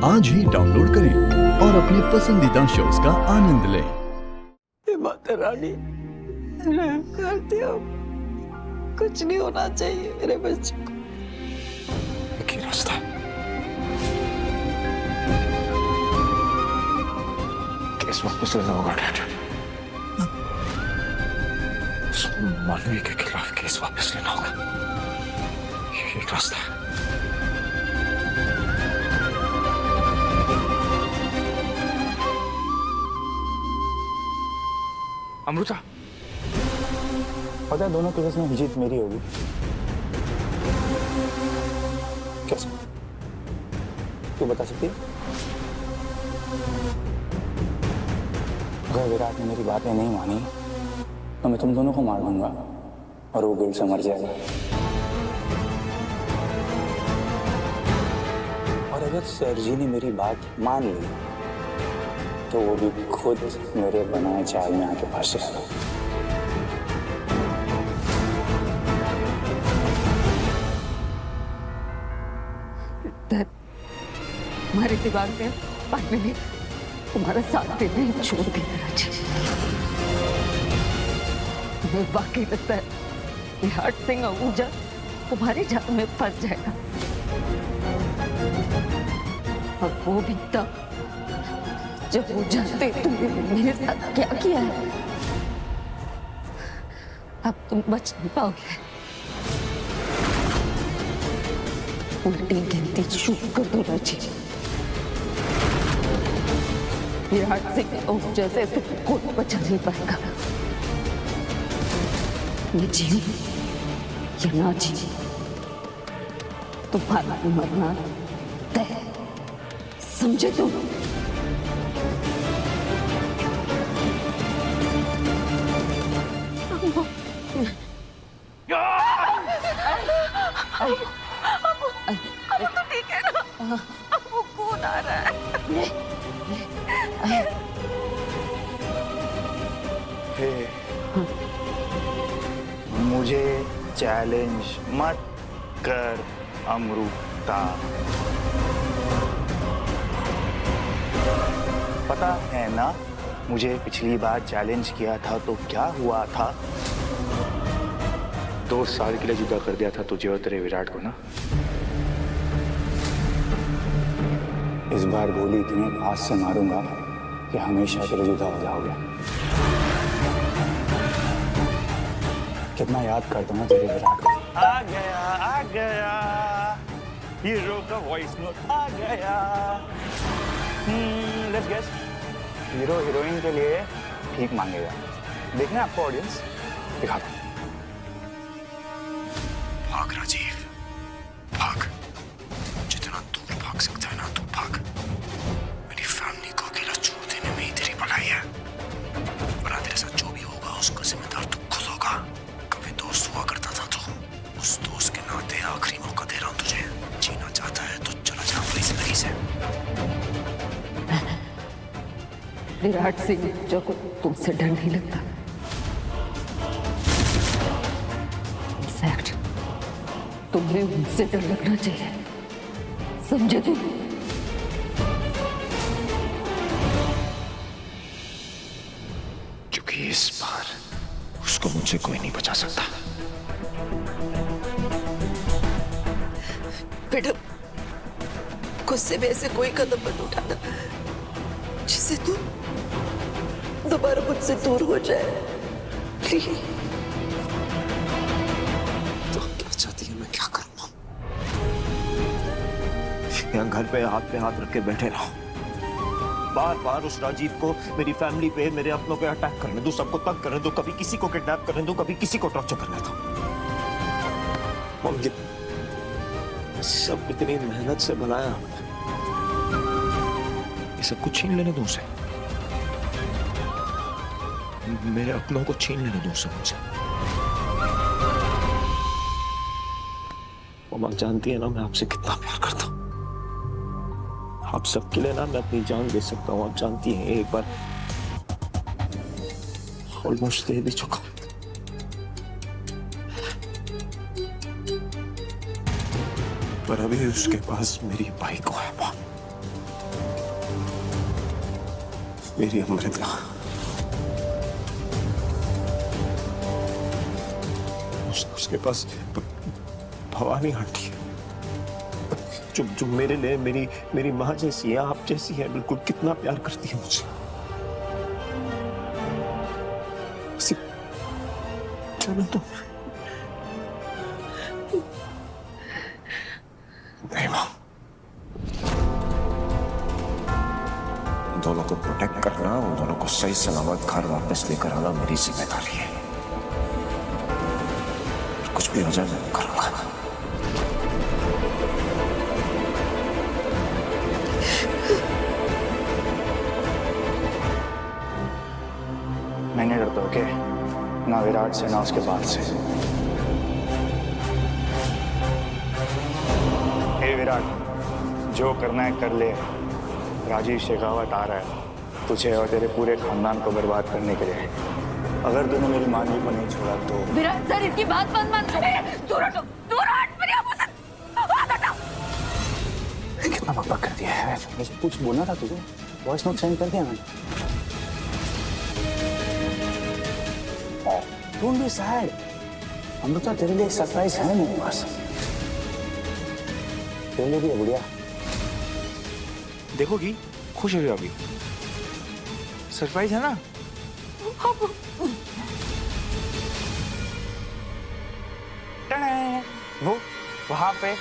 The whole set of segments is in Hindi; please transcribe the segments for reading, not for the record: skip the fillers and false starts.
आज ही डाउनलोड करें और अपने पसंदीदा शोज का आनंद लें। हे माता रानी, रहम कर दियो। कुछ नहीं होना चाहिए मेरे बच्चे को। एक ही रास्ता है, केस वापस लेना होगा डैड। उस मानवी के खिलाफ केस वापस लेना होगा, यही एक रास्ता है। अमृता, पता है दोनों केसेस में जीत मेरी होगी। कैसे? तू बता सकती है? अगर विराट ने मेरी बातें नहीं मानी तो मैं तुम दोनों को मार दूंगा और वो गिल्ट से मर जाएगा। और अगर सर जी ने मेरी बात मान ली तो वो भी खुद मेरे बनाए जाल में आके फंस जाएगा। हमारे दिमाग में पानी ने तुम्हारा साथ देने ही छोड़ दिया राजी। तुम्हें वाकई लगता है विराट सिंह आहूजा तुम्हारे जाल में फंस जाएगा, और वो भी तब जब वो जानते तुमने मेरे साथ क्या किया है। अब तुम बच नहीं पाओगे। उल्टी गिनती शुरू कर दो राजी। विराट सिंह आहूजा से तुम कोई बचा नहीं पाएगा। मैं जीऊं या ना जीऊं, तुम्हारा मरना तय, समझे तुम? अब तो ठीक है ना? अब वो कौन आ रहा है? हे, मुझे चैलेंज मत कर अमृता। पता है ना मुझे पिछली बार चैलेंज किया था तो क्या हुआ था? 2 साल के लिए जुदा कर दिया था तुझे और तेरे विराट को ना। इस बार गोली इतने पास से मारूंगा कि हमेशा के लिए जुदा हो जाओगे। कितना याद करता हूँ तेरे विराट को। आ गया हीरो का वॉइस नोट आ गया। Let's guess. हीरो हीरोइन के लिए ठीक मांगेगा। देखना आपको ऑडियंस दिखाता हूँ। भाग राजीव, भाग। जितना दूर भाग सकता है ना तू भाग। मेरी फैमिली को अकेला छोड़ देने में ही तेरी भलाई है, वरना तेरे साथ जो भी होगा उसका जिम्मेदार तू खुद होगा। कभी दोस्त हुआ करता था तू, उस दोस्त के नाते आखिरी मौका दे रहा हूं तुझे। जीना चाहता है तो चला जा अपनी जिंदगी से। विराट सिंह आहूजा को तुमसे डर नहीं लगता? इनफैक्ट तुम्हें उनसे डर लगना चाहिए, समझे तुम? क्योंकि इस बार उसको मुझसे कोई नहीं बचा सकता। बेटा, गुस्से में ऐसे कोई कदम मत उठाना जिससे तुम दोबारा मुझसे दूर हो जाए, प्लीज। तो क्या चाहती है मैं क्या करूं? यहाँ घर पे हाथ रख के बैठे रहो, बार बार उस राजीव को मेरी फैमिली पे, मेरे अपनों पे अटैक करने दो, सबको तंग करने दो, कभी किसी को किडनैप करने दो, कभी किसी को टॉर्चर करने दो। मम्मी, सब इतनी मेहनत से बनाया, ये सब कुछ छीन लेने दो उसे। मेरे अपनों को छीन लेने दो सब मुझसे। मम्मा जानती है ना मैं आपसे कितना प्यार करता हूँ। आप सबके लिए ना मैं अपनी जान दे सकता हूँ, आप जानती हैं। एक बार ऑलमोस्ट दे भी चुका हूँ। पर अभी उसके पास मेरी बाइक है। मेरी अमृता, उसके पास भवानी आंटी है जो मेरे लिए मेरी माँ जैसी है, आप जैसी है, बिल्कुल कितना प्यार करती है मुझे। चलो तो नहीं माँ, उन दोनों को प्रोटेक्ट करना, उन दोनों को सही सलामत घर वापस लेकर आना मेरी जिम्मेदारी है। कुछ भी हो जाए मैं करूंगा। मैं नहीं डरता, ओके? ना विराट से ना उसके बाद से। हे विराट, जो करना है कर ले। राजीव शेखावत आ रहा है तुझे और तेरे पूरे खानदान को बर्बाद करने के लिए। अगर तूने मेरी मानवी को नहीं छोड़ा तो विराट सर, इसकी बात मत मान। दूर हटो, दूर हट मेरी आंखों से। हाथ हटाओ। कितना बकबक कर दिया है। वैसे कुछ बोलना था तुझे, वॉइस नोट सेंड कर दिया मैंने। डोंट बी सैड, अमृता तेरे लिए एक सरप्राइज है मेरे पास। तेरे लिए भी है गुड़िया। देखोगी, खुश हो जाओगी। सरप्राइज है ना? टड़े, वो वहां पे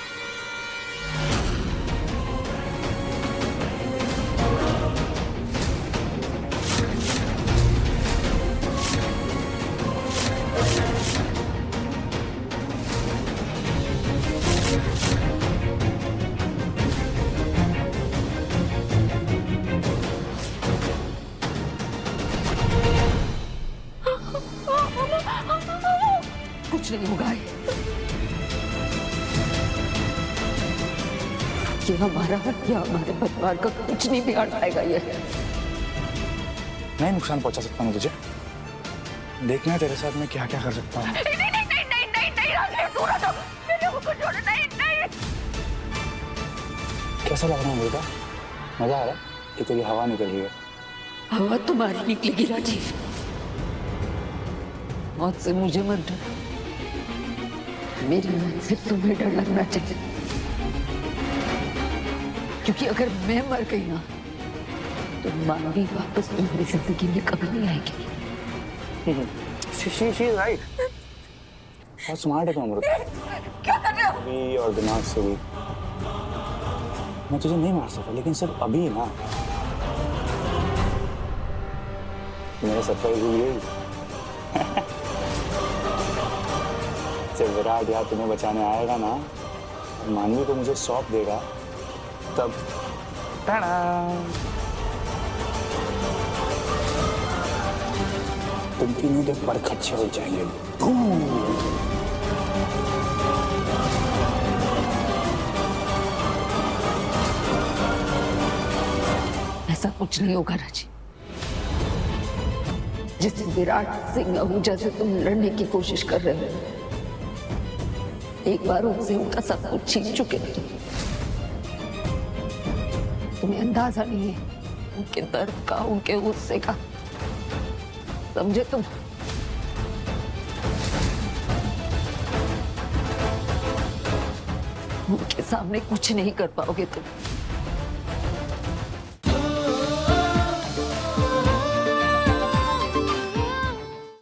कुछ नहीं होगा। ये हमारा या हमारे परिवार का कुछ नहीं बिगाड़ पाएगा। ये नहीं नुकसान पहुंचा सकता हूँ तुझे। देखना है तेरे साथ मैं क्या क्या कर सकता हूँ। कैसा लग रहा है बेटा? मजा आ रहा है कि तेरी हवा निकल रही है? हवा तुम्हारी निकलेगी राजीव। मौत से मुझे मत डर, मेरी मौत से तुम्हें डर लगना चाहिए। क्योंकि अगर मैं मर गई ना तो मानवी वापस तुम्हारी जिंदगी में कभी नहीं आएगी। She write. बहुत स्मार्ट है तुम अमृता। क्या कर रहे हो? अभी और दिमाग से भी। मैं तुझे नहीं मार सकता, लेकिन सिर्फ अभी ना। मेरा सरप्राइज भूल गई। जब विराट यार तुम्हें बचाने आएगा ना, मानवी को मुझे सौंप देगा, तब टाड़ा, तुम तीनों के बड़खच्चे हो जाएंगे। ऐसा कुछ नहीं होगा राजी। जिस विराट सिंह आहूजा से तुम लड़ने की कोशिश कर रहे हो, एक बार उनसे उनका सब कुछ छीन चुके हो। तुम्हें अंदाजा नहीं है उनके दर्द का, उनके गुस्से का। समझे तुम? उनके सामने कुछ नहीं कर पाओगे तुम।